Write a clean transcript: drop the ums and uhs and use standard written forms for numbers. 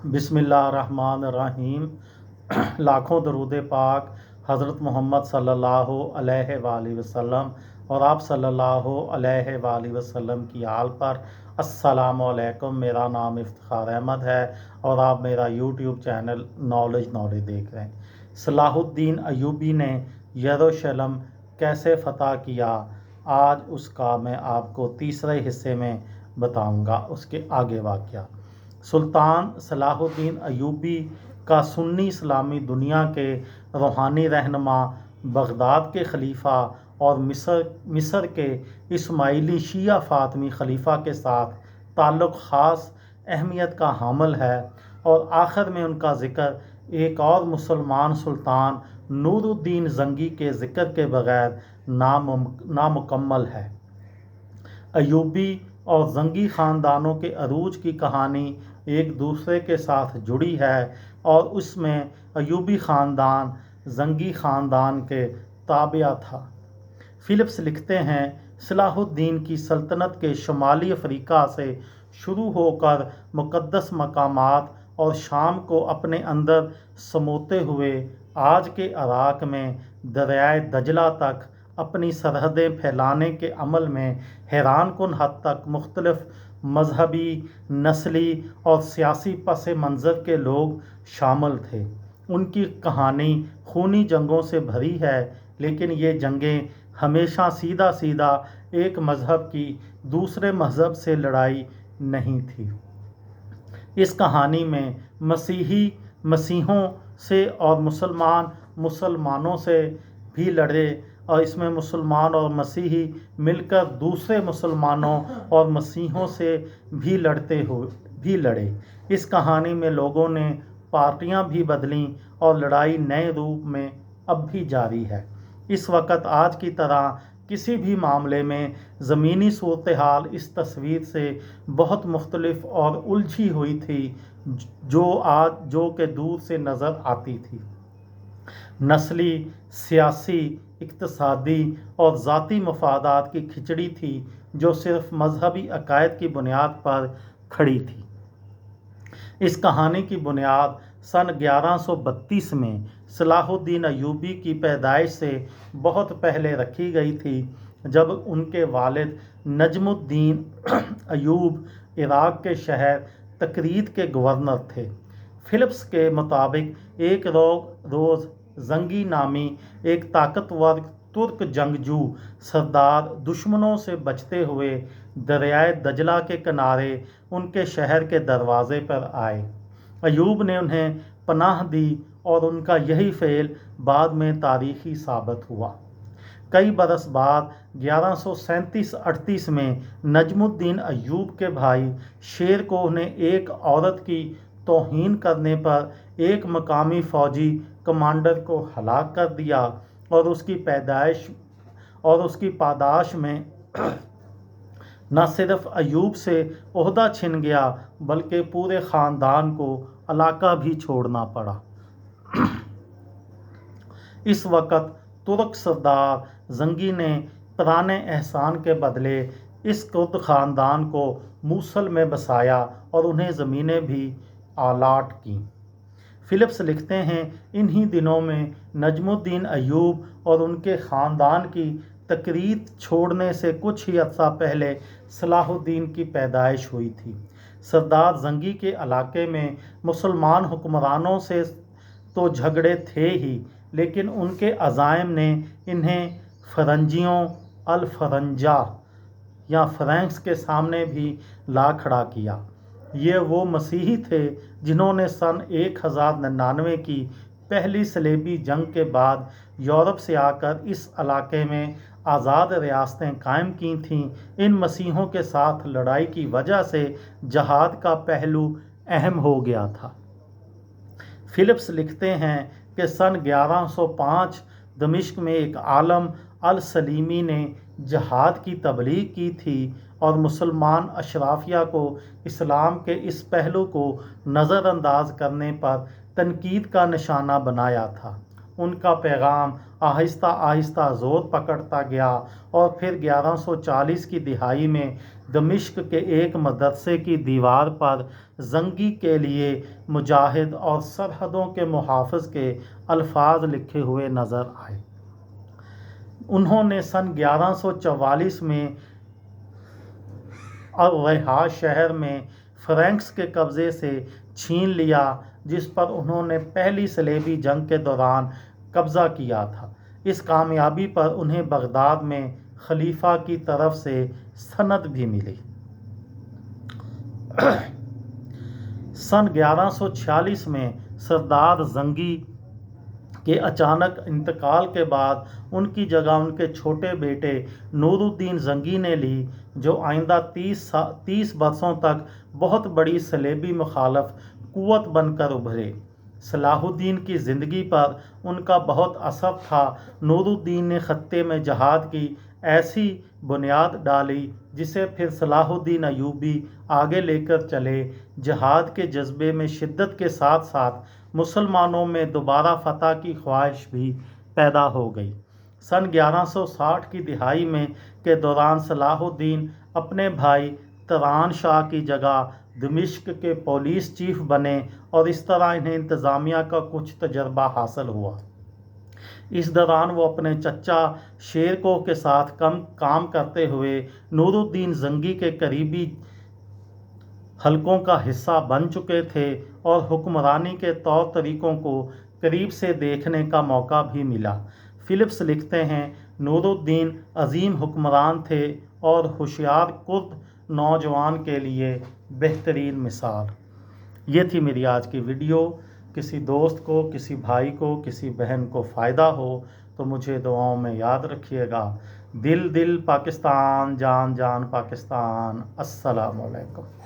بسم اللہ الرحمن الرحیم۔ لاکھوں درود پاک حضرت محمد صلی اللہ علیہ وآلہ وسلم اور آپ صلی اللہ علیہ وآلہ وسلم کی آل پر۔ السلام علیکم، میرا نام افتخار احمد ہے اور آپ میرا یوٹیوب چینل نالج دیکھ رہے ہیں۔ صلاح الدین ایوبی نے یروشلم کیسے فتح کیا، آج اس کا میں آپ کو تیسرے حصے میں بتاؤں گا، اس کے آگے واقعہ۔ سلطان صلاح الدین ایوبی کا سنی اسلامی دنیا کے روحانی رہنما، بغداد کے خلیفہ اور مصر کے اسماعیلی شیعہ فاطمی خلیفہ کے ساتھ تعلق خاص اہمیت کا حامل ہے، اور آخر میں ان کا ذکر ایک اور مسلمان سلطان نور الدین زنگی کے ذکر کے بغیر نامکمل ہے۔ ایوبی اور زنگی خاندانوں کے عروج کی کہانی ایک دوسرے کے ساتھ جڑی ہے، اور اس میں ایوبی خاندان زنگی خاندان کے تابع تھا۔ فلپس لکھتے ہیں، صلاح الدین کی سلطنت کے شمالی افریقہ سے شروع ہو کر مقدس مقامات اور شام کو اپنے اندر سموتے ہوئے آج کے عراق میں دریائے دجلہ تک اپنی سرحدیں پھیلانے کے عمل میں حیران کن حد تک مختلف مذہبی، نسلی اور سیاسی پس منظر کے لوگ شامل تھے۔ ان کی کہانی خونی جنگوں سے بھری ہے، لیکن یہ جنگیں ہمیشہ سیدھا ایک مذہب کی دوسرے مذہب سے لڑائی نہیں تھی۔ اس کہانی میں مسیحی مسیحیوں سے اور مسلمان مسلمانوں سے بھی لڑے، اور اس میں مسلمان اور مسیحی مل کر دوسرے مسلمانوں اور مسیحیوں سے بھی لڑے۔ اس کہانی میں لوگوں نے پارٹیاں بھی بدلیں اور لڑائی نئے روپ میں اب بھی جاری ہے۔ اس وقت آج کی طرح کسی بھی معاملے میں زمینی صورتحال اس تصویر سے بہت مختلف اور الجھی ہوئی تھی جو کہ دور سے نظر آتی تھی۔ نسلی، سیاسی، اقتصادی اور ذاتی مفادات کی کھچڑی تھی جو صرف مذہبی عقائد کی بنیاد پر کھڑی تھی۔ اس کہانی کی بنیاد سن 1132 میں صلاح الدین ایوبی کی پیدائش سے بہت پہلے رکھی گئی تھی، جب ان کے والد نجم الدین ایوب عراق کے شہر تکریت کے گورنر تھے۔ فلپس کے مطابق ایک روز زنگی نامی ایک طاقتور ترک جنگجو سردار دشمنوں سے بچتے ہوئے دریائے دجلہ کے کنارے ان کے شہر کے دروازے پر آئے۔ ایوب نے انہیں پناہ دی اور ان کا یہی فعل بعد میں تاریخی ثابت ہوا۔ کئی برس بعد 1137-38 میں نجم الدین ایوب کے بھائی شیر کوہ نے ایک عورت کی توہین کرنے پر ایک مقامی فوجی کمانڈر کو ہلاک کر دیا، اور اس کی پاداش میں نہ صرف ایوب سے عہدہ چھن گیا بلکہ پورے خاندان کو علاقہ بھی چھوڑنا پڑا۔ اس وقت ترک سردار زنگی نے پرانے احسان کے بدلے اس کرد خاندان کو موصل میں بسایا اور انہیں زمینیں بھی الاٹ کیں۔ فلپس لکھتے ہیں، انہی دنوں میں نجم الدین ایوب اور ان کے خاندان کی تکریت چھوڑنے سے کچھ ہی عرصہ پہلے صلاح الدین کی پیدائش ہوئی تھی۔ سردار زنگی کے علاقے میں مسلمان حکمرانوں سے تو جھگڑے تھے ہی، لیکن ان کے عزائم نے انہیں فرنجیوں، الفرنجہ یا فرینکس کے سامنے بھی لا کھڑا کیا۔ یہ وہ مسیحی تھے جنہوں نے سن 1099 کی پہلی صلیبی جنگ کے بعد یورپ سے آ کر اس علاقے میں آزاد ریاستیں قائم کی تھیں۔ ان مسیحیوں کے ساتھ لڑائی کی وجہ سے جہاد کا پہلو اہم ہو گیا تھا۔ فلپس لکھتے ہیں کہ سن 1105 دمشق میں ایک عالم السلیمی نے جہاد کی تبلیغ کی تھی اور مسلمان اشرافیہ کو اسلام کے اس پہلو کو نظر انداز کرنے پر تنقید کا نشانہ بنایا تھا۔ ان کا پیغام آہستہ آہستہ زور پکڑتا گیا اور پھر 1140 کی دہائی میں دمشق کے ایک مدرسے کی دیوار پر زنگی کے لیے مجاہد اور سرحدوں کے محافظ کے الفاظ لکھے ہوئے نظر آئے۔ انہوں نے سن 1144 میں الرحا شہر میں فرینکس کے قبضے سے چھین لیا، جس پر انہوں نے پہلی صلیبی جنگ کے دوران قبضہ کیا تھا۔ اس کامیابی پر انہیں بغداد میں خلیفہ کی طرف سے سند بھی ملی۔ سن 1146 میں سردار زنگی کے اچانک انتقال کے بعد ان کی جگہ ان کے چھوٹے بیٹے نور الدین زنگی نے لی، جو آئندہ 30 برسوں تک بہت بڑی صلیبی مخالف قوت بن کر ابھرے۔ صلاح الدین کی زندگی پر ان کا بہت اثر تھا۔ نور الدین نے خطے میں جہاد کی ایسی بنیاد ڈالی جسے پھر صلاح الدین ایوبی آگے لے کر چلے۔ جہاد کے جذبے میں شدت کے ساتھ ساتھ مسلمانوں میں دوبارہ فتح کی خواہش بھی پیدا ہو گئی۔ سن 1160 کی دہائی میں کے دوران صلاح الدین اپنے بھائی تران شاہ کی جگہ دمشق کے پولیس چیف بنے اور اس طرح انہیں انتظامیہ کا کچھ تجربہ حاصل ہوا۔ اس دوران وہ اپنے چچا شیرکوہ کے ساتھ کام کرتے ہوئے نور الدین زنگی کے قریبی حلقوں کا حصہ بن چکے تھے اور حکمرانی کے طور طریقوں کو قریب سے دیکھنے کا موقع بھی ملا۔ فلپس لکھتے ہیں، نور الدین عظیم حکمران تھے اور ہوشیار کرد نوجوان کے لیے بہترین مثال۔ یہ تھی میری آج کی ویڈیو۔ کسی دوست کو، کسی بھائی کو، کسی بہن کو فائدہ ہو تو مجھے دعاؤں میں یاد رکھیے گا۔ دل دل پاکستان، جان جان پاکستان۔ السلام علیکم۔